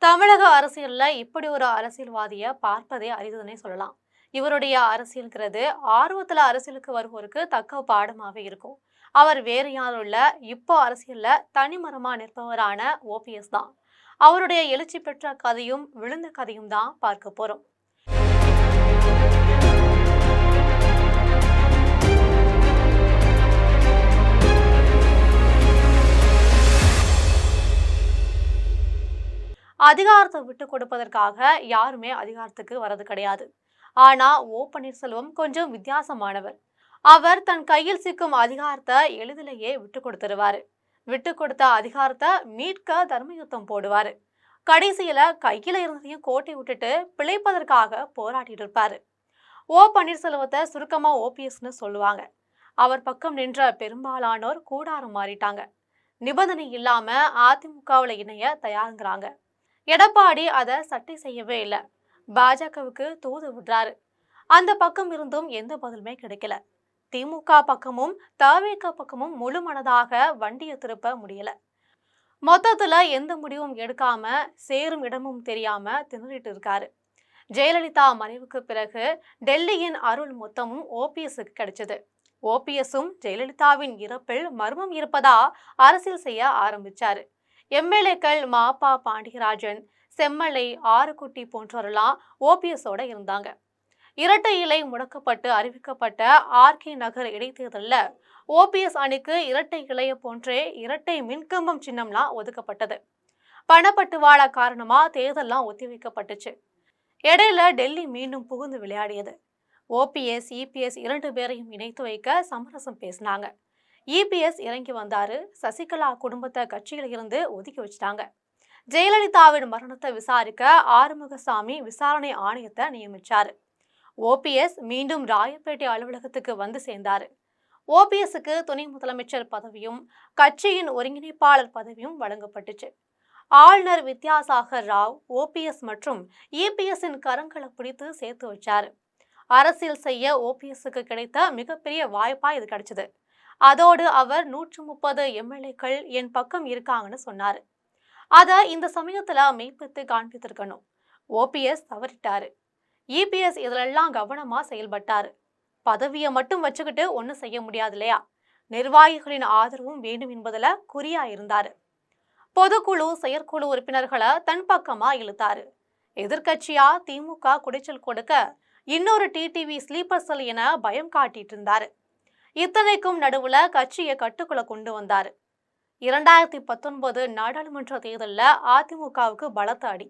தமிழக அரசியல்ல இப்படி ஒரு அரசியல்வாதிய பார்ப்பதே அரிதுன்னே சொல்லலாம். இவருடைய அரசியல்ங்கிறது ஆர்வத்துல அரசியலுக்கு வருவோருக்கு தக்க பாடமாவே இருக்கும். அவர் வேறு யாரும் இல்ல, இப்போ அரசியல்ல தனிமரமா நிற்பவரான ஓபிஎஸ் தான். அவருடைய எழுச்சி பெற்ற கதையும் விழுந்த கதையும் தான் பார்க்க போறோம். அதிகாரத்தை விட்டு கொடுப்பதற்காக யாருமே அதிகாரத்துக்கு வரது கிடையாது. ஆனா பன்னீர்செல்வம் கொஞ்சம் வித்தியாசமானவர். அவர் தன் கையில் சிக்கும் அதிகாரத்தை எளிதிலேயே விட்டு கொடுத்துருவாரு. விட்டு கொடுத்த அதிகாரத்தை மீட்க தர்மயுத்தம் போடுவாரு. கடைசியில கையில இருந்ததையும் கோட்டை விட்டுட்டு பிழைப்பதற்காக போராடிட்டு இருப்பாரு. பன்னீர்செல்வத்தை சுருக்கமா ஓபிஎஸ்னு சொல்லுவாங்க. அவர் பக்கம் நின்ற பெரும்பாலானோர் கூடாரம் மாறிட்டாங்க. நிபந்தனை இல்லாம அதிமுகவுல இணைய தயாருங்கிறாங்க. எடப்பாடி அதை சட்டை செய்யவே இல்லை. பாஜகவுக்கு தூது விடுறாரு. அந்த பக்கம் இருந்தும் எந்த பதிலுமே கிடைக்கல. திமுக பக்கமும் தவிக பக்கமும் முழு மனதாக வண்டியை திருப்ப முடியல. மொத்தத்துல எந்த முடிவும் எடுக்காம சேரும் இடமும் தெரியாம திணறிட்டு இருக்காரு. ஜெயலலிதா மறைவுக்கு பிறகு டெல்லியின் அருள் மொத்தமும் ஓபிஎஸ்க்கு கிடைச்சது. ஓபிஎஸும் ஜெயலலிதாவின் இறப்பில் மர்மம் இருப்பதா அரசியல் செய்ய ஆரம்பிச்சாரு. எம்எல்ஏக்கள் மாப்பா பாண்டியராஜன், செம்மலை, ஆறுகுட்டி போன்றவரெல்லாம் ஓபிஎஸோட இருந்தாங்க. இரட்டை இலை முடக்கப்பட்டு அறிவிக்கப்பட்ட ஆர்கே நகர் இடைத்தேர்தலில் ஓபிஎஸ் அணிக்கு இரட்டை இலைய போன்றே இரட்டை மின்கம்பம் சின்னம்லாம் ஒதுக்கப்பட்டது. பணப்பட்டுவாடா காரணமா தேர்தல்லாம் ஒத்திவைக்கப்பட்டுச்சு. இடையில டெல்லி மீண்டும் புகுந்து விளையாடியது. ஓபிஎஸ், இபிஎஸ் இரண்டு பேரையும் இணைத்து வைக்க சமரசம் பேசினாங்க. இபிஎஸ் இறங்கி வந்தாரு. சசிகலா குடும்பத்தை கட்சியில இருந்து ஒதுக்கி வச்சிட்டாங்க. ஜெயலலிதாவின் மரணத்தை விசாரிக்க ஆறுமுகசாமி விசாரணை ஆணையத்தை நியமிச்சாரு. ஓபிஎஸ் மீண்டும் ராயப்பேட்டை அலுவலகத்துக்கு வந்து சேர்ந்தாரு. ஓபிஎஸ்க்கு துணை முதலமைச்சர் பதவியும் கட்சியின் ஒருங்கிணைப்பாளர் பதவியும் வழங்கப்பட்டுச்சு. ஆளுநர் வித்யாசாகர் ராவ் ஓபிஎஸ் மற்றும் இபிஎஸ்ஸின் கரங்களை பிடித்து சேர்த்து வச்சாரு. அரசியல் செய்ய ஓபிஎஸ்க்கு கிடைத்த மிகப்பெரிய வாய்ப்பா இது கிடைச்சது. அதோடு அவர் 130 எம்எல்ஏக்கள் என் பக்கம் இருக்காங்கன்னு சொன்னாரு. அத இந்த சமயத்துல மெய்ப்பித்து காண்பித்திருக்கணும். ஓபிஎஸ் தவறிட்டாரு. இபிஎஸ் இதுலெல்லாம் கவனமா செயல்பட்டாரு. பதவியை மட்டும் வச்சுக்கிட்டு ஒன்னும் செய்ய முடியாது இல்லையா? நிர்வாகிகளின் ஆதரவும் வேண்டும் என்பதுல குறியா இருந்தாரு. பொதுக்குழு, செயற்குழு உறுப்பினர்களை தன் பக்கமா இழுத்தாரு. எதிர்கட்சியா திமுக குடைச்சல் கொடுக்க இன்னொரு டிடிவி ஸ்லீப்பர் செல் என பயம் காட்டிட்டு இருந்தாரு. இத்தனைக்கும் நடுவுல கட்சியை கட்டுக்குள்ள கொண்டு வந்தாரு. 2019 நாடாளுமன்ற தேர்தலில் அதிமுகவுக்கு பலத்த அடி.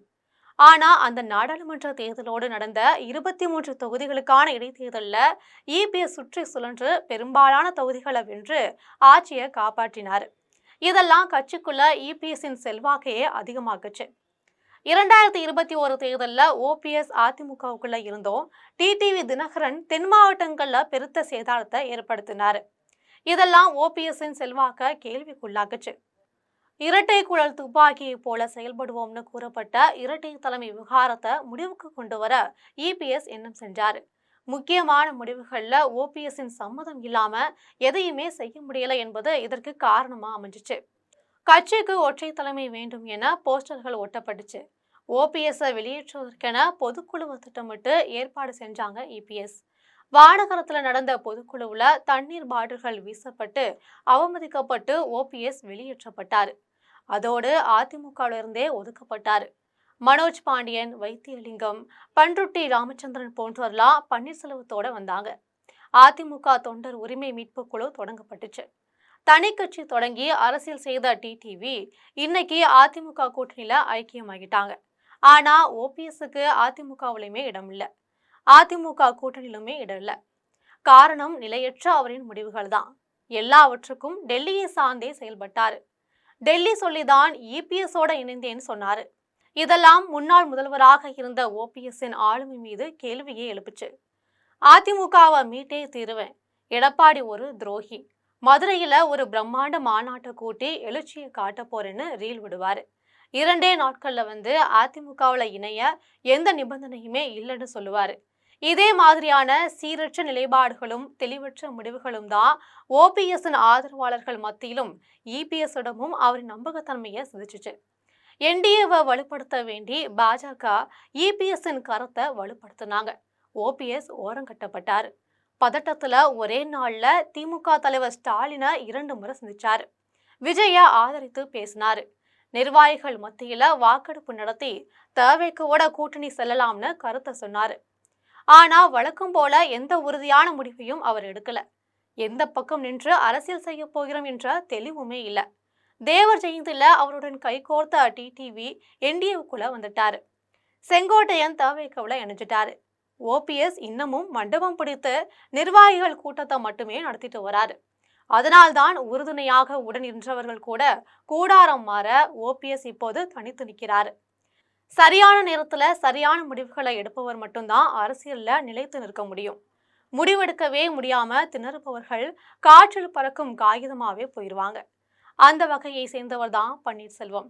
ஆனா அந்த நாடாளுமன்ற தேர்தலோடு நடந்த 23 தொகுதிகளுக்கான இடைத்தேர்தலில் இபிஎஸ் சுற்றி சுழன்று பெரும்பாலான தொகுதிகளை வென்று ஆட்சியை காப்பாற்றினாரு. இதெல்லாம் கட்சிக்குள்ள இபிஎஸ்ஸின் செல்வாக்கையே அதிகமாக்குச்சு. 2021 தேர்தலில் ஓபிஎஸ் அதிமுகவுக்குள்ள இருந்தோம். டிடிவி தினகரன் தென் மாவட்டங்கள்ல பெருத்த சேதாரத்தை ஏற்படுத்தினாரு. இதெல்லாம் ஓபிஎஸ்ஸின் செல்வாக்க கேள்விக்குள்ளாக்குச்சு. இரட்டை குழல் துப்பாக்கியை போல செயல்படுவோம்னு கூறப்பட்ட இரட்டை தலைமை விவகாரத்தை முடிவுக்கு கொண்டு வர இபிஎஸ் எண்ணம் செஞ்சாரு. முக்கியமான முடிவுகள்ல ஓபிஎஸ்ஸின் சம்மதம் இல்லாம எதையுமே செய்ய முடியல என்பது இதற்கு காரணமா அமைஞ்சிச்சு. கட்சிக்கு ஒற்றை தலைமை வேண்டும் என போஸ்டர்கள் ஒட்டப்பட்டுச்சு. ஓபிஎஸ்ஸை வெளியேற்றுவதற்கென பொதுக்குழுவை திட்டமிட்டு ஏற்பாடு செஞ்சாங்க இபிஎஸ். வானகரத்துல நடந்த பொதுக்குழுவுல தண்ணீர் பாட்டில்கள் வீசப்பட்டு அவமதிக்கப்பட்டு ஓபிஎஸ் வெளியேற்றப்பட்டாரு. அதோடு அதிமுகவிலிருந்தே ஒதுக்கப்பட்டாரு. மனோஜ் பாண்டியன், வைத்தியலிங்கம், பன்ருட்டி ராமச்சந்திரன் போன்றவர்களாம் பன்னீர்செல்வத்தோட வந்தாங்க. அதிமுக தொண்டர் உரிமை மீட்பு குழு தொடங்கப்பட்டுச்சு. தனி கட்சி தொடங்கி அரசியல் செய்த டிடிவி இன்னைக்கு அதிமுக கூட்டணியில ஐக்கியமாகிட்டாங்க. ஆனா ஓபிஎஸ்க்கு அதிமுகவிலுமே இடம் இல்ல, அதிமுக கூட்டணியிலுமே இடம் இல்ல. காரணம் நிலையற்ற அவரின் முடிவுகள் தான். எல்லாவற்றுக்கும் டெல்லியை சார்ந்தே செயல்பட்டாரு. டெல்லி சொல்லிதான் இபிஎஸோட இணைந்தேன்னு சொன்னாரு. இதெல்லாம் முன்னாள் முதல்வராக இருந்த ஓபிஎஸ்ஸின் ஆளுமை மீது கேள்வியே எழுப்புச்சு. அதிமுகவை மீட்டே தீருவேன், எடப்பாடி ஒரு துரோகி, மதுரையில ஒரு பிரம்மாண்ட மாநாட்டை கூட்டி எழுச்சியை காட்ட போறேன்னு ரீல் விடுவாரு. 2 நாட்கள்ல வந்து அதிமுகவுல இணைய எந்த நிபந்தனையுமே இல்லைன்னு சொல்லுவாரு. இதே மாதிரியான சீரற்ற நிலைப்பாடுகளும் தெளிவற்ற முடிவுகளும் தான் ஓபிஎஸ்ஸின் ஆதரவாளர்கள் மத்தியிலும் இபிஎஸ்ஸிடமும் அவரின் நம்பகத்தன்மையை சிதைச்சிச்சு. என்டிஏவை வலுப்படுத்த வேண்டி பாஜக இபிஎஸ்ஸின் கருத்தை வலுப்படுத்தினாங்க. ஓபிஎஸ் ஓரங்கட்டப்பட்டாரு. பதட்டத்துல ஒரே நாள்ல திமுக தலைவர் ஸ்டாலினை 2 முறை சந்திச்சாரு. விஜய ஆதரித்து பேசினாரு. நிர்வாகிகள் மத்தியில வாக்கெடுப்பு நடத்தி தவேகவோட கூட்டணி செல்லலாம்னு கருத்தை சொன்னாரு. ஆனா வழக்கம் போல எந்த உறுதியான முடிவையும் அவர் எடுக்கல. எந்த பக்கம் நின்று அரசியல் செய்ய போகிறோம் என்ற தெளிவுமே இல்ல. தேவர் ஜெயந்தில அவருடன் கைகோர்த்த டிடிவி என்டிஏவுக்குள்ள வந்துட்டாரு. செங்கோட்டையன் தவேகவுல இணைஞ்சிட்டாரு. ஓபிஎஸ் இன்னமும் மண்டபம் பிடித்து நிர்வாகிகள் கூட்டத்தை மட்டுமே நடத்திட்டு வராரு. அதனால்தான் உறுதுணையாக உடன் நின்றவர்கள் கூட கூடாரம் மாற ஓபிஎஸ் இப்போது தனித்து நிற்கிறாரு. சரியான நேரத்துல சரியான முடிவுகளை எடுப்பவர் மட்டும்தான் அரசியல்ல நிலைத்து நிற்க முடியும். முடிவெடுக்கவே முடியாம திணறுபவர்கள் காற்றில் பறக்கும் காகிதமாவே போயிருவாங்க. அந்த வகையை சேர்ந்தவர் தான் பன்னீர்செல்வம்.